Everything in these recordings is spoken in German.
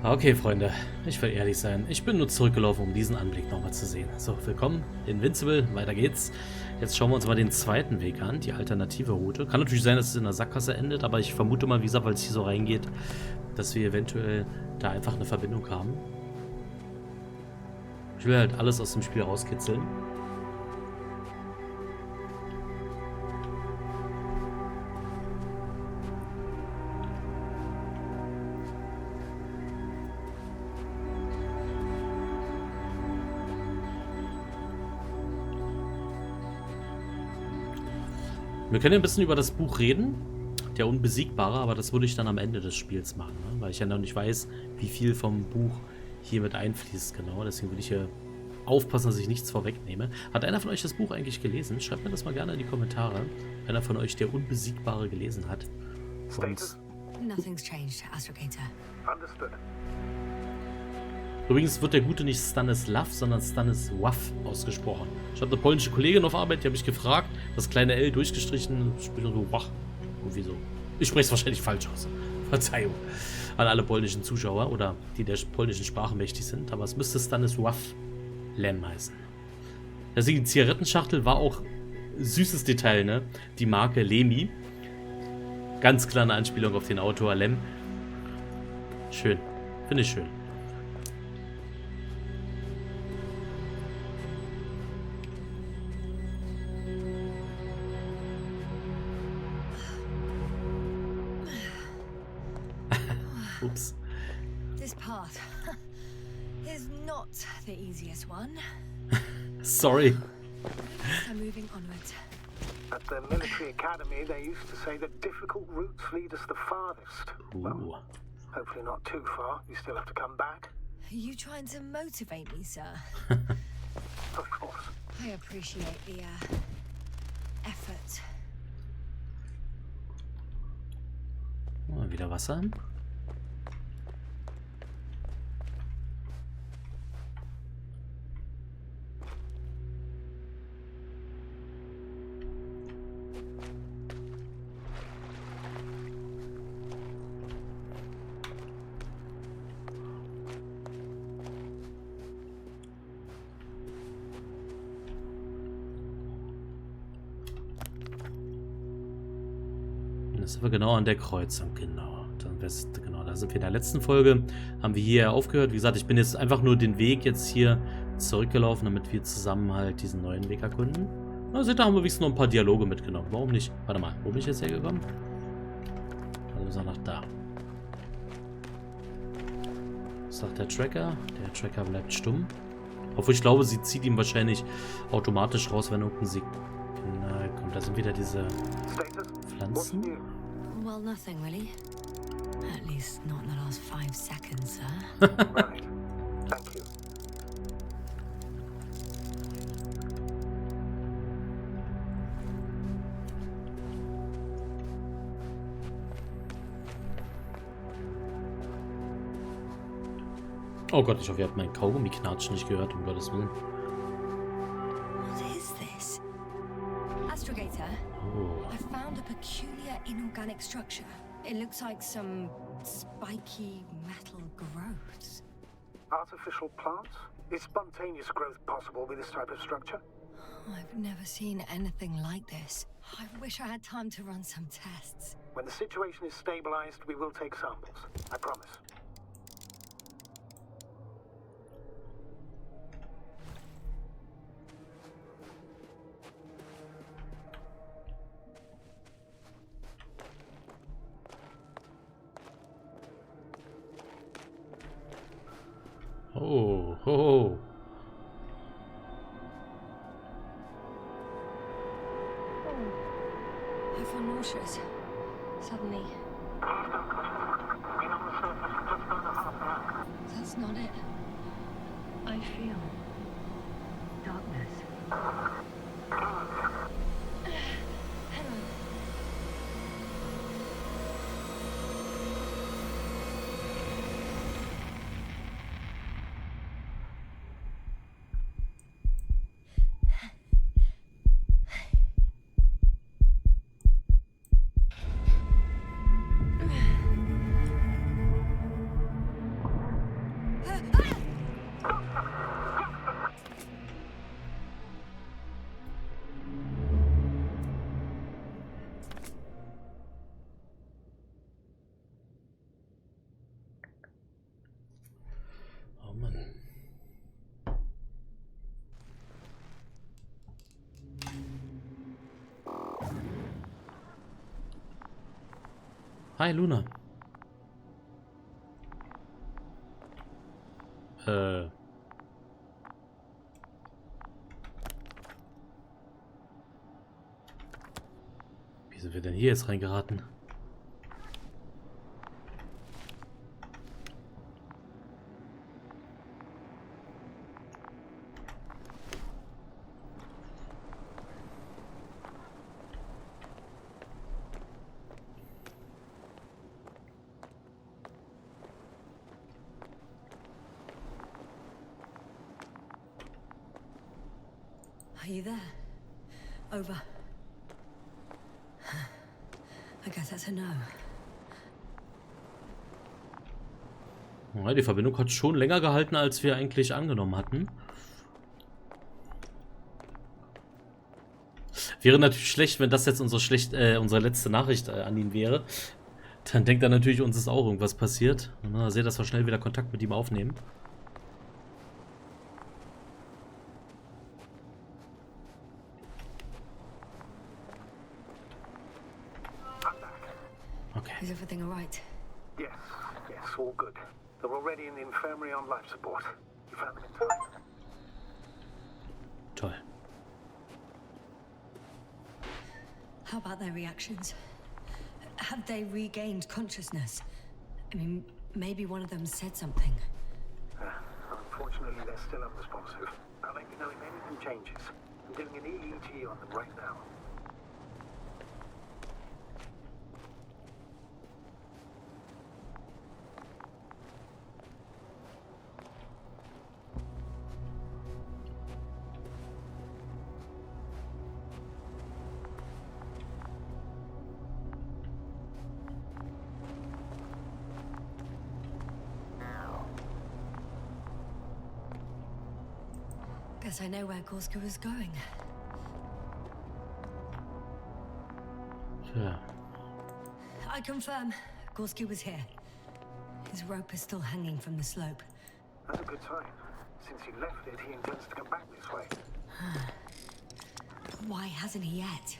Okay, Freunde, ich will ehrlich sein. Ich bin nur zurückgelaufen, um diesen Anblick nochmal zu sehen. So, willkommen, Invincible, weiter geht's. Jetzt schauen wir uns mal den zweiten Weg an, die alternative Route. Kann natürlich sein, dass es in der Sackgasse endet, aber ich vermute mal, wie gesagt, weil es hier so reingeht, dass wir eventuell da einfach eine Verbindung haben. Ich will halt alles aus dem Spiel rauskitzeln. Wir können ja ein bisschen über das Buch reden, der Unbesiegbare, aber das würde ich dann am Ende des Spiels machen, ne? Weil ich ja noch nicht weiß, wie viel vom Buch hier mit einfließt, genau. Deswegen will ich hier aufpassen, dass ich nichts vorwegnehme. Hat einer von euch das Buch eigentlich gelesen? Schreibt mir das mal gerne in die Kommentare. Einer von euch, der Unbesiegbare gelesen hat. Und Nothing's changed, Astrogator. Understood. übrigens wird der Gute nicht Stanisław, sondern Stanisław ausgesprochen. Ich habe eine polnische Kollegin auf Arbeit, die habe mich gefragt, das kleine L durchgestrichen, spricht so wach. Irgendwie so. Ich spreche es wahrscheinlich falsch aus. Verzeihung an alle polnischen Zuschauer oder die der polnischen Sprache mächtig sind, aber es müsste Stanisław Lem heißen. Deswegen die Zigarettenschachtel war auch süßes Detail, ne? Die Marke Lemi. Ganz kleine Anspielung auf den Autor Lem. Schön. Finde ich schön. Oops. This path is not the easiest one. Sorry. So moving onwards. At the military academy, they used to say that difficult routes lead us the farthest. Well, hopefully not too far. You still have to come back. Are you trying to motivate me, sir? Of course. I appreciate the effort. Oh, wieder Wasser. Das sind wir genau an der Kreuzung, genau. Genau, da sind wir in der letzten Folge. Haben wir hier aufgehört. Wie gesagt, ich bin jetzt einfach nur den Weg jetzt hier zurückgelaufen, damit wir zusammen halt diesen neuen Weg erkunden. Na, seht ihr, haben wir wenigstens noch ein paar Dialoge mitgenommen. Warum nicht? Warte mal, wo bin ich jetzt hergekommen? Also ist er nach da. Was sagt der Tracker? Der Tracker bleibt stumm. Obwohl ich glaube, sie zieht ihm wahrscheinlich automatisch raus, wenn irgendein Signal kommt. Da sind wieder diese Pflanzen. Well, nothing really. At least not in the last 5 seconds, sir. Right. Thank you. Oh Gott, ich hoffe, ihr habt meinen Kaugummi-Knatsch nicht gehört, um Gottes Willen. What is this? Astrogator, Oh. I found a peculiar inorganic structure. It looks like some spiky metal growths. Artificial plants? Is spontaneous growth possible with this type of structure? I've never seen anything like this. I wish I had time to run some tests. When the situation is stabilized, we will take samples. I promise. Oh, oh. I feel nauseous. Suddenly. That's not it. I feel darkness. Hang on. Hi, Luna. Wie sind wir denn hier jetzt reingeraten? Are you there? Over. I guess that's a no. Ja, die Verbindung hat schon länger gehalten, als wir eigentlich angenommen hatten. Wäre natürlich schlecht, wenn das jetzt unsere letzte Nachricht an ihn wäre. Dann denkt er natürlich, uns ist auch irgendwas passiert. Na, seht, dass wir schnell wieder Kontakt mit ihm aufnehmen. Okay. Is everything all right? Yes, all good. They're already in the infirmary on life support. You found them in time. Toll. How about their reactions? Have they regained consciousness? I mean, maybe one of them said something. Unfortunately, they're still unresponsive. I'll let you know if anything changes. I'm doing an EEG on them right now. Guess I know where Gorsky was going. Ja. I confirm, Gorsky was here. His rope is still hanging from the slope. That's a good sign. Since he left it, he intends to come back this way. Why hasn't he yet?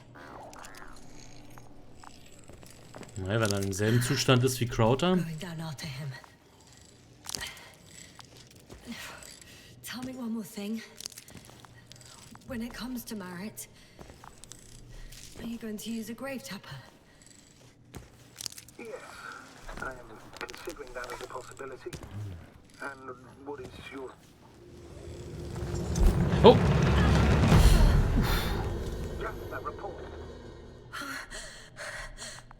Naja, wenn er im selben Zustand ist wie Crowther. Going down after him. Tell me one more thing. When it comes to Marit, are you going to use a grave tapper? Yes, I am considering that as a possibility. And what is your... Oh! Just that report.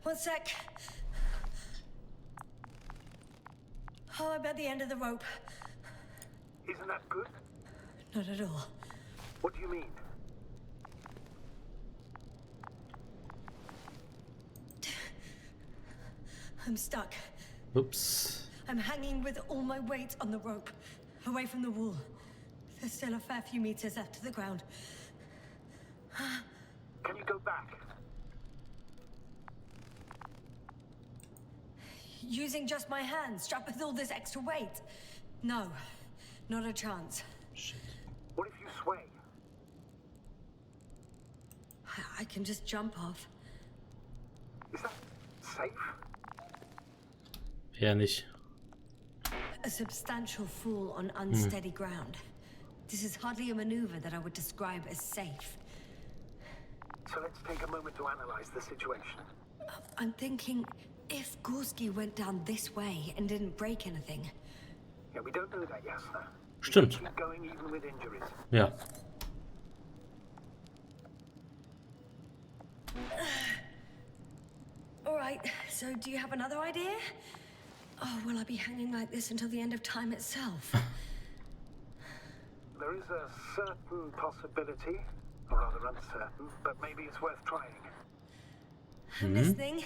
One sec. Oh, I'm at the end of the rope. Isn't that good? Not at all. What do you mean? I'm stuck. Ups. I'm hanging with all my weight on the rope, away from the wall. There's still a fair few meters left to the ground. Can you go back? Using just my hands, strapped with all this extra weight? No, not a chance. Shit. What if you sway? I can just jump off. Is that safe? Eher nicht. A substantial fall on unsteady ground. This is hardly a maneuver that I would describe as safe. So let's take a moment to analyze the situation. I'm thinking, if Gorsky went down this way and didn't break anything. Yeah, we don't know that, Jasna. Stimmt. Keep going even with injuries. Ja. All right, so do you have another idea? Oh, will I be hanging like this until the end of time itself? There is a certain possibility, or rather uncertain, but maybe it's worth trying. I'm listening.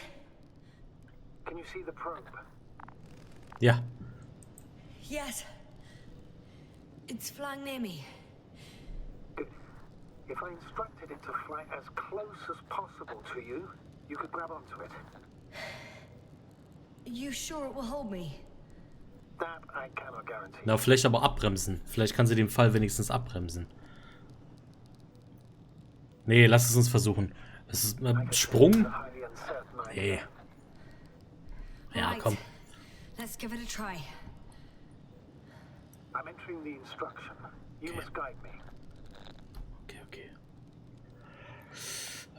Can you see the probe? Ja. Yes. It's flying near me. Good. If I instructed it to fly as close as possible to you, you could grab onto it. Are you sure it will hold me? That I cannot guarantee. Na, vielleicht aber abbremsen. Vielleicht kann sie den Fall wenigstens abbremsen. Nee, lass es uns versuchen. Es ist Sprung. Nee. Ja, komm. Let's give it a try. I'm entering the instruction. You must guide me. Okay, okay.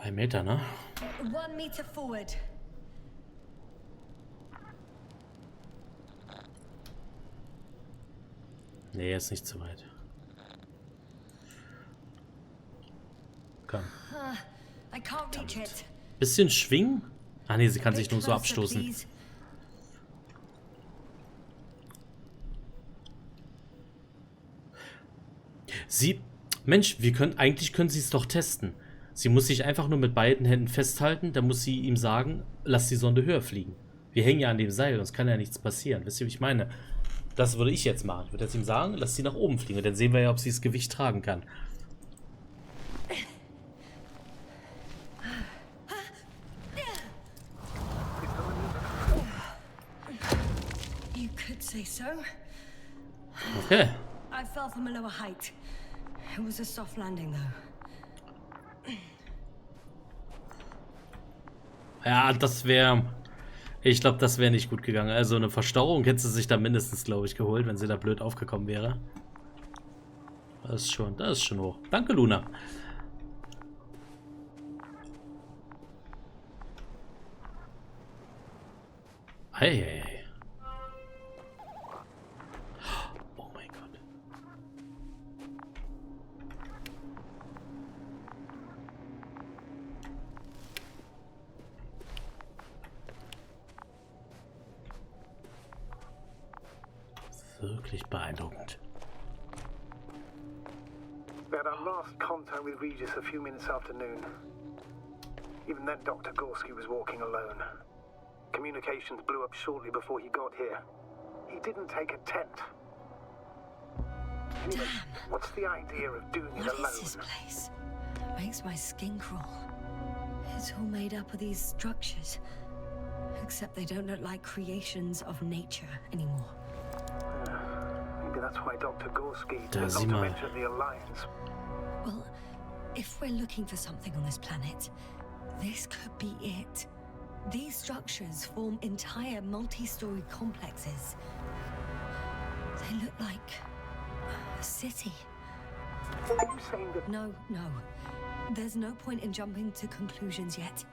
1 Meter, ne? 1 meter forward. Nee, ist nicht zu weit. Komm. I can't reach it. Bisschen schwingen? Ah nee, sie kann sich Bit nur so closer, abstoßen. please. Sie... Mensch, eigentlich können sie es doch testen. Sie muss sich einfach nur mit beiden Händen festhalten, dann muss sie ihm sagen, lass die Sonde höher fliegen. Wir hängen ja an dem Seil, sonst kann ja nichts passieren. Wisst ihr, wie ich meine? Das würde ich jetzt machen. Ich würde jetzt ihm sagen, lass sie nach oben fliegen. Dann sehen wir ja, ob sie das Gewicht tragen kann. You could say so. Okay. I fell from a lower height. It was a soft landing, though. Ja, das wäre... Ich glaube, das wäre nicht gut gegangen. Also eine Verstauung hätte sie sich da mindestens, glaube ich, geholt, wenn sie da blöd aufgekommen wäre. Das ist schon hoch. Danke, Luna. Hey, hey, hey. Oh mein Gott. Wirklich beeindruckend. We had our last contact with Regis a few minutes after noon. Even then, Dr. Gorsky was walking alone. Communications blew up shortly before he got here. He didn't take a tent. Anyway, what's the idea of doing it What alone? is this place? Makes my skin crawl. It's all made up of these structures. Except they don't look like creations of nature anymore. Maybe that's why Dr. Gorsky Da did sieh not mal. mention the Alliance. Well, if we're looking for something on this planet, this could be it. These structures form entire multi-story complexes. They look like a city. Are you saying that No. There's no point in jumping to conclusions yet.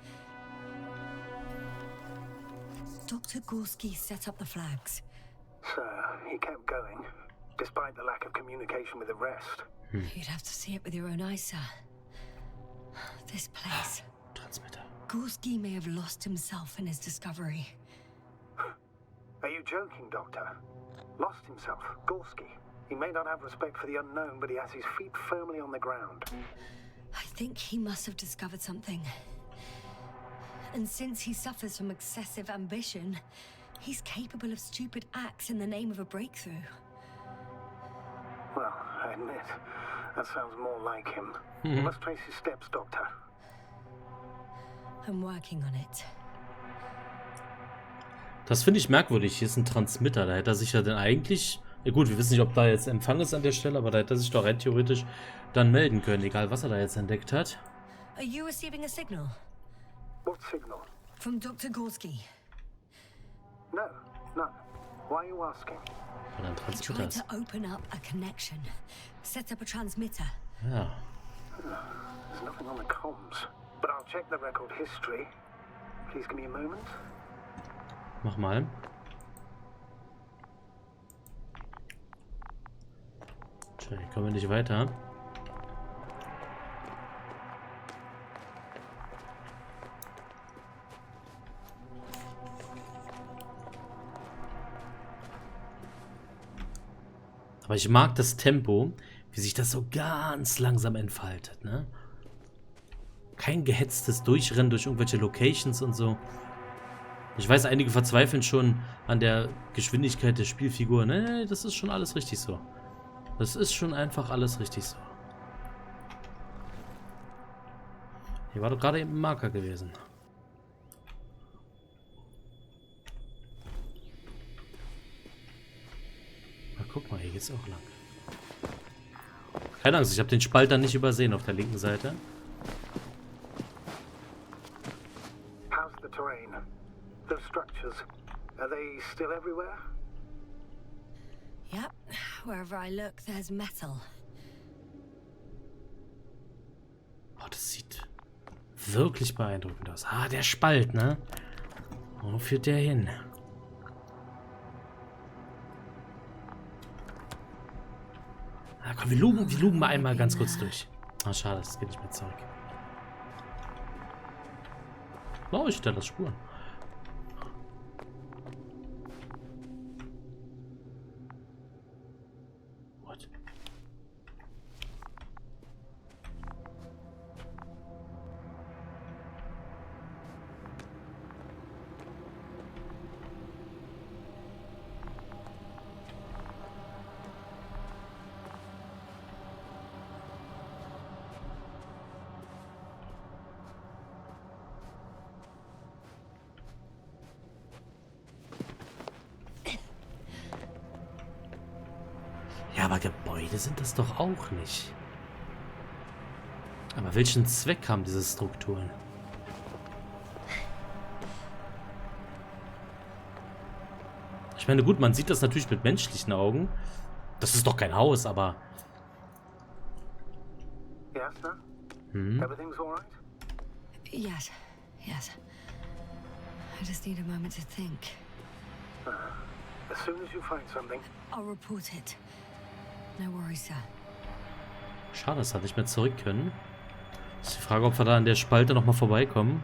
Dr. Gorsky set up the flags. Sir, he kept going, despite the lack of communication with the rest? You'd have to see it with your own eyes, sir. This place. Transmitter. Gorsky may have lost himself in his discovery. Are you joking, Doctor? Lost himself, Gorsky. He may not have respect for the unknown, but he has his feet firmly on the ground. I think he must have discovered something. And since he suffers from excessive ambition, he's capable of stupid acts in the name of a breakthrough. Well, I admit, that sounds more like him. You must trace his steps, Doctor. I'm working on it. Das finde ich merkwürdig. Hier ist ein Transmitter. Da hätte er sich ja dann eigentlich... Ja gut, wir wissen nicht, ob da jetzt Empfang ist an der Stelle, aber da hätte er sich doch rein theoretisch dann melden können, egal was er da jetzt entdeckt hat. Are you receiving a signal? What signal? From Dr. Gorsky. No, none. Why are you asking? Oder ein He Transmitter tried ist. to open up a connection. Set up a transmitter. Ja. There's nothing on the comms, but I'll check the record history. Please give me a moment. Mach mal. Tja, hier kommen wir nicht weiter. Aber ich mag das Tempo, wie sich das so ganz langsam entfaltet, ne? Kein gehetztes Durchrennen durch irgendwelche Locations und so. Ich weiß, einige verzweifeln schon an der Geschwindigkeit der Spielfigur. Nee, das ist schon alles richtig so. Das ist schon einfach alles richtig so. Hier war doch gerade eben ein Marker gewesen. Na, guck mal, hier geht's auch lang. Keine Angst, ich habe den Spalt dann nicht übersehen auf der linken Seite. How's the terrain? Those structures. still everywhere? Yep, wherever I look, there's metal. Oh, das sieht wirklich beeindruckend aus. Ah, der Spalt, ne? Wo führt der hin? Ah, komm, wir lugen mal einmal ganz kurz durch. Ah, schade, das geht nicht mehr zurück. Oh, ich hinterlasse Spuren. What? Ja, aber Gebäude sind das doch auch nicht. Aber welchen Zweck haben diese Strukturen? Ich meine, gut, man sieht das natürlich mit menschlichen Augen. Das ist doch kein Haus, aber... Yes, sir? Everything's all right? Yes, yes. I just need a moment to think. As soon as you find something, I'll report it. No worries, sir. Schade, dass wir nicht mehr zurück können. Ist die Frage, ob wir da an der Spalte nochmal vorbeikommen.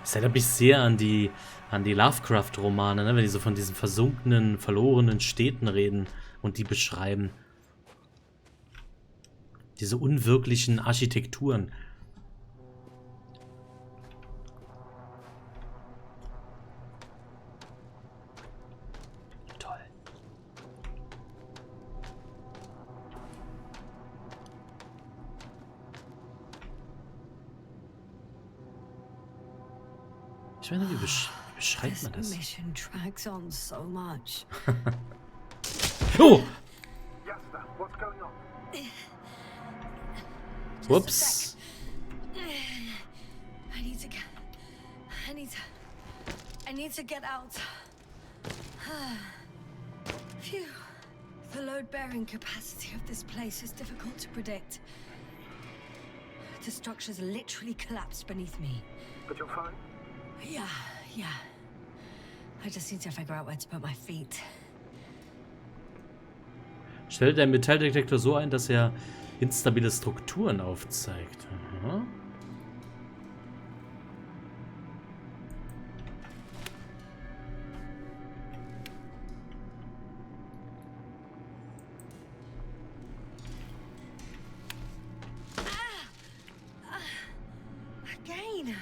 Das erinnert mich sehr an die Lovecraft-Romane, ne? Wenn die so von diesen versunkenen, verlorenen Städten reden und die beschreiben. Diese unwirklichen Architekturen. Toll. Ich meine, wie beschreibt man This das? mission drags on so much. Oh! yes, sir. What's going on? Ups. I need to get out. Phew. The load-bearing capacity of this place is difficult to predict. The structures literally collapsed beneath me. But you're fine? Yeah. I just need to figure out where to put my feet. Stellt der Metalldetektor so ein, dass er instabile Strukturen aufzeigt. Aha. Again.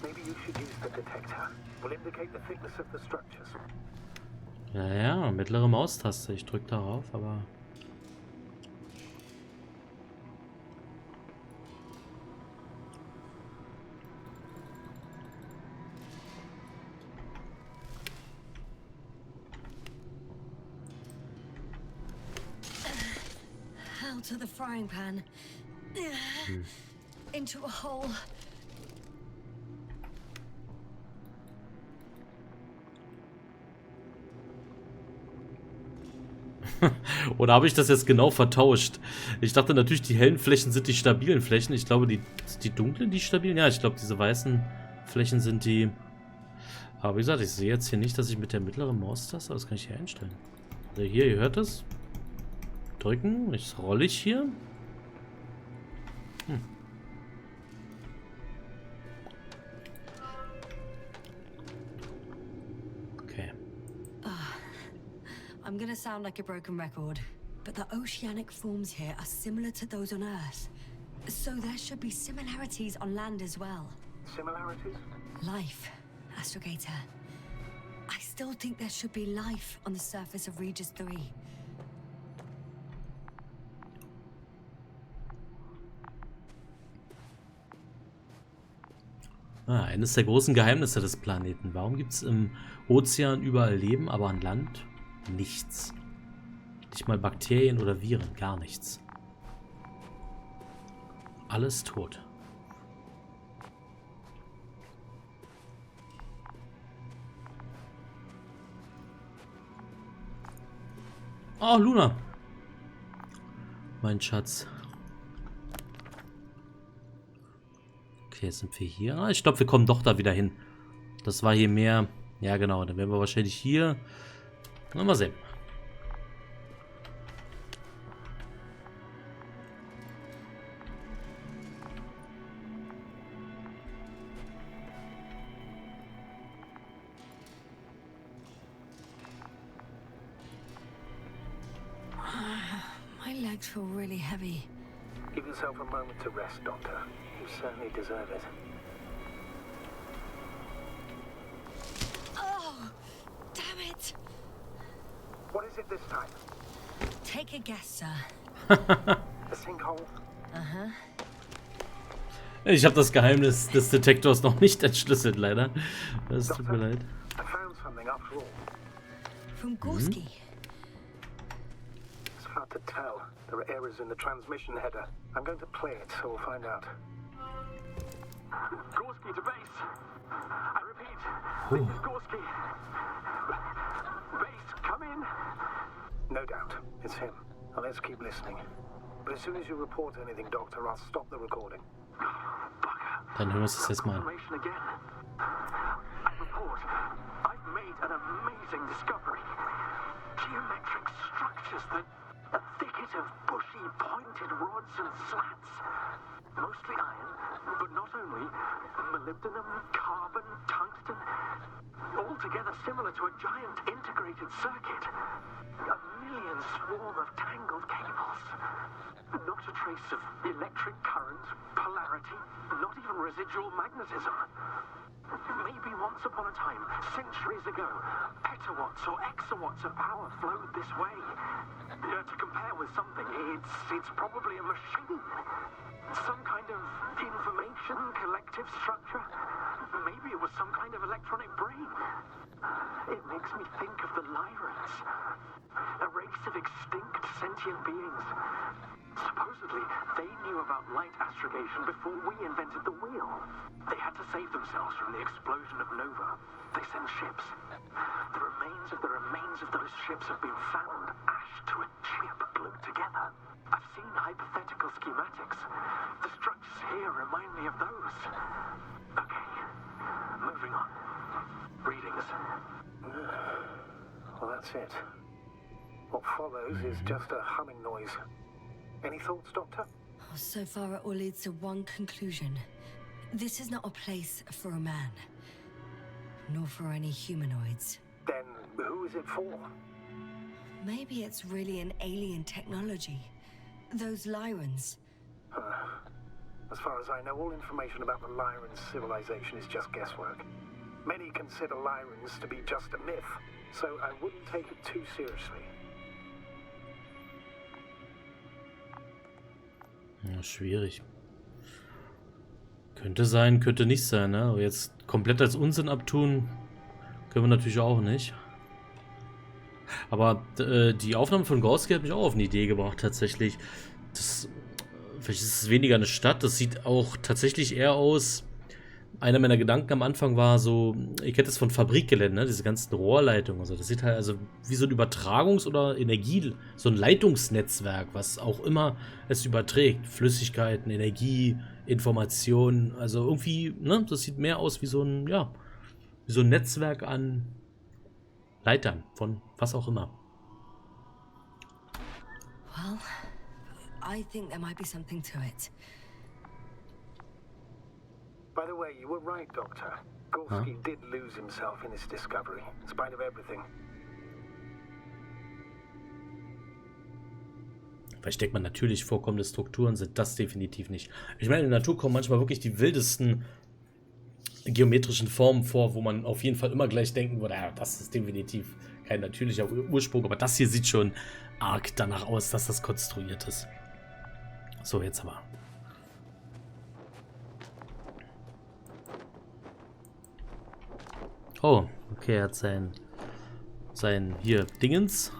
Maybe you should use the detector. Will indicate the thickness of the structures. Naja, mittlere Maustaste. Ich drücke darauf, aber... Out of the frying pan. Into a hole. Oder habe ich das jetzt genau vertauscht? Ich dachte natürlich, die hellen Flächen sind die stabilen Flächen. Ich glaube, die dunklen, die stabilen. Ja, ich glaube, diese weißen Flächen sind die... Aber wie gesagt, ich sehe jetzt hier nicht, dass ich mit der mittleren Maustaste... Das kann ich hier einstellen. Also hier, ihr hört das. Drücken. Jetzt rolle ich hier. Okay. I'm gonna sound like a broken record, but the oceanic forms here are similar to those on Earth. So there should be similarities on land as well. Similarities? Life, Astrogator. I still think there should be life on the surface of Regis 3. Eines der großen Geheimnisse des Planeten. Warum gibt es im Ozean überall Leben, aber an Land nichts? Nicht mal Bakterien oder Viren, gar nichts. Alles tot. Oh, Luna. Mein Schatz. Okay, jetzt sind wir hier. Ah, ich glaube, wir kommen doch da wieder hin. Das war hier mehr... Ja, genau. Dann werden wir wahrscheinlich hier... Na, mal sehen. My legs feel really heavy. Give yourself a moment to rest, Doctor. You certainly deserve it. Oh, damn it! What is it this time? Take a guess, sir. A sinkhole? Uh-huh. Ich habe das Geheimnis des Detektors noch nicht entschlüsselt, leider. Das tut mir leid. I found something after all. From Gorsky. It's hard to tell. There are errors in the transmission header. I'm going to play it, so we'll find out. Gorsky to base. I repeat, this is Gorsky. Base, come in. No doubt, it's him. Now let's keep listening. But as soon as you report anything, Doctor, I'll stop the recording. Dann hören wir uns das jetzt mal an. I report, I've made an amazing discovery. Geometric structures that a thicket of bushy, pointed rods and slats. Mostly iron, but not only. Molybdenum, carbon, tungsten. All together similar to a giant integrated circuit. A million swarm of tangled cables. Not a trace of electric current, polarity, not even residual magnetism. Maybe once upon a time, centuries ago, petawatts or exawatts of power flowed this way. To compare with something, it's probably a machine. Some kind of information collective structure. Maybe it was some kind of electronic brain. It makes me think of the Lyrans. A race of extinct sentient beings. Supposedly, they knew about light astrogation before we invented the wheel. They had to save themselves from the explosion of nova. They sent ships. The remains of those ships have been found, ash to a chip glued together. I've seen hypothetical schematics. The structures here remind me of those. Okay, moving on. Readings. Well, that's it. What follows is just a humming noise. Any thoughts, Doctor? Oh, so far, it all leads to one conclusion. This is not a place for a man, nor for any humanoids. Then who is it for? Maybe it's really an alien technology. Those Lyrans. As far as I know, all information about the Lyran civilization is just guesswork. Many consider Lyrans to be just a myth, so I wouldn't take it too seriously. Ja, schwierig. Könnte sein, könnte nicht sein, ne? Aber jetzt komplett als Unsinn abtun, können wir natürlich auch nicht. Aber die Aufnahme von Gorsky hat mich auch auf eine Idee gebracht, tatsächlich. Vielleicht ist es weniger eine Stadt, das sieht auch tatsächlich eher aus. Einer meiner Gedanken am Anfang war so, ihr kennt das von Fabrikgeländen, ne? Diese ganzen Rohrleitungen und so. Das sieht halt also wie so ein Übertragungs- oder so ein Leitungsnetzwerk, was auch immer es überträgt. Flüssigkeiten, Energie, Informationen, also irgendwie, ne? Das sieht mehr aus wie so ein, ja, wie so ein Netzwerk an Leitern von was auch immer. Well, I think there might be something to it. By the way, you were right, Doctor. Gorsky did lose himself in his discovery, in spite of everything. Versteckt man natürlich vorkommende Strukturen, sind das definitiv nicht. Ich meine, in der Natur kommen manchmal wirklich die wildesten geometrischen Formen vor, wo man auf jeden Fall immer gleich denken würde, ja, das ist definitiv kein natürlicher Ursprung, aber das hier sieht schon arg danach aus, dass das konstruiert ist. So, jetzt aber. Oh, okay, er hat sein hier Dingens.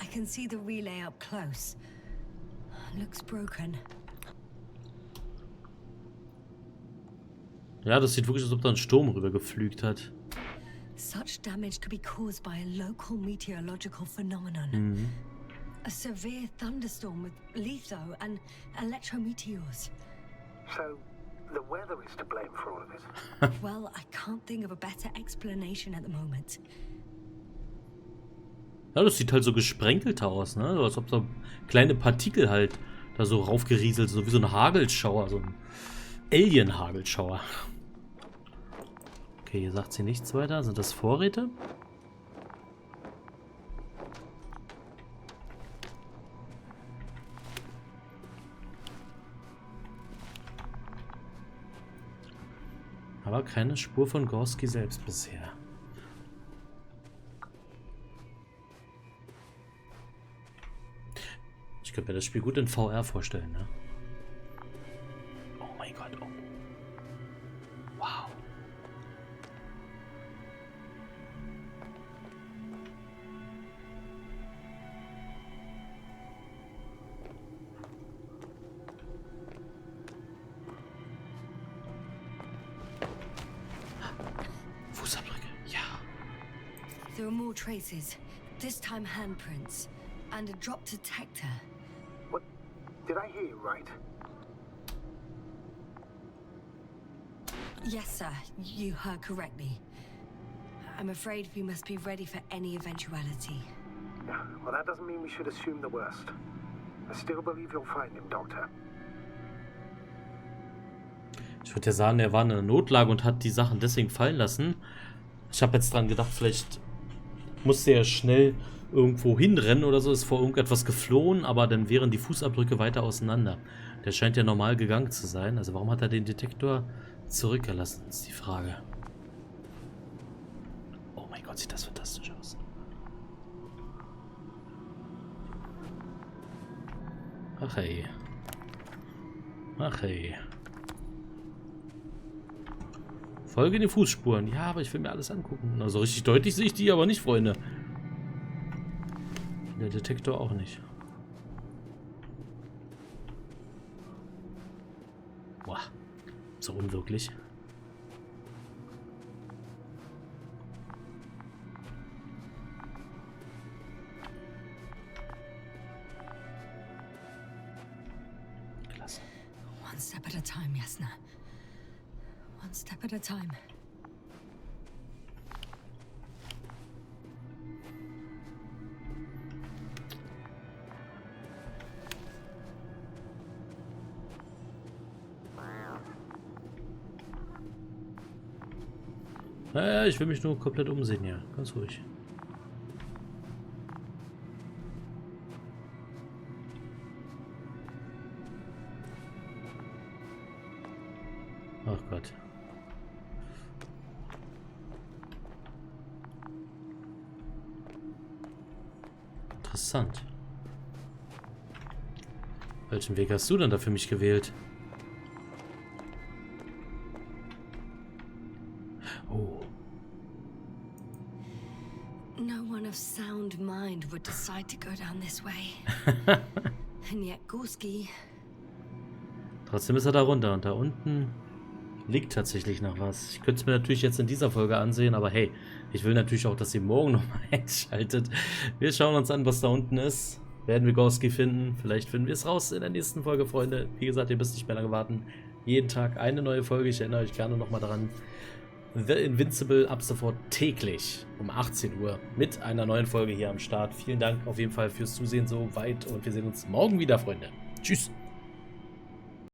I can see the relay up close. Looks broken. Ja, das sieht wirklich aus, als ob da ein Sturm rüber geflügt hat. Such damage could be caused by a local meteorological phenomenon. A severe thunderstorm with litho and electrometeors. So, the weather is to blame for all of it. Well, I can't think of a better explanation at the moment. Ja, das sieht halt so gesprenkelt aus, ne? So, als ob so kleine Partikel halt da so raufgerieselt, so wie so ein Hagelschauer, so ein Alien-Hagelschauer. Okay, hier sagt sie nichts weiter. Sind das Vorräte? Aber keine Spur von Gorsky selbst bisher. Ich könnte mir das Spiel gut in VR vorstellen, ne? Oh mein Gott, oh. Wow. Fußabdrücke, ja. There are more traces, this time handprints, and a drop detector. What? Did I hear you right? Yes, sir, you heard correctly. I'm afraid we must be ready for any eventuality. Yeah, well, that doesn't mean we should assume the worst. I still believe you'll find him, Doctor. Ich würde ja sagen, er war in einer Notlage und hat die Sachen deswegen fallen lassen. Ich habe jetzt dran gedacht, vielleicht musste er schnell irgendwo hinrennen oder so, ist vor irgendetwas geflohen, aber dann wären die Fußabdrücke weiter auseinander. Der scheint ja normal gegangen zu sein. Also warum hat er den Detektor zurückgelassen, ist die Frage. Oh mein Gott, sieht das fantastisch aus. Ach hey. Ach hey. Folge den Fußspuren. Ja, aber ich will mir alles angucken. Also richtig deutlich sehe ich die aber nicht, Freunde. Der Detektor auch nicht. Boah, so unwirklich. Klasse. One step at a time, Jasna. One step at a time. Ja, ich will mich nur komplett umsehen, ja. Ganz ruhig. Ach Gott. Interessant. Welchen Weg hast du denn da für mich gewählt? Oh. No one of sound mind would decide to go down this way. And yet Gorsky... Trotzdem ist er da runter und da unten liegt tatsächlich noch was. Ich könnte es mir natürlich jetzt in dieser Folge ansehen, aber hey, ich will natürlich auch, dass ihr morgen nochmal einschaltet. Wir schauen uns an, was da unten ist. Werden wir Gorsky finden? Vielleicht finden wir es raus in der nächsten Folge, Freunde. Wie gesagt, ihr müsst nicht mehr lange warten. Jeden Tag eine neue Folge. Ich erinnere euch gerne nochmal daran. The Invincible ab sofort täglich um 18 Uhr mit einer neuen Folge hier am Start. Vielen Dank auf jeden Fall fürs Zusehen so weit und wir sehen uns morgen wieder, Freunde. Tschüss.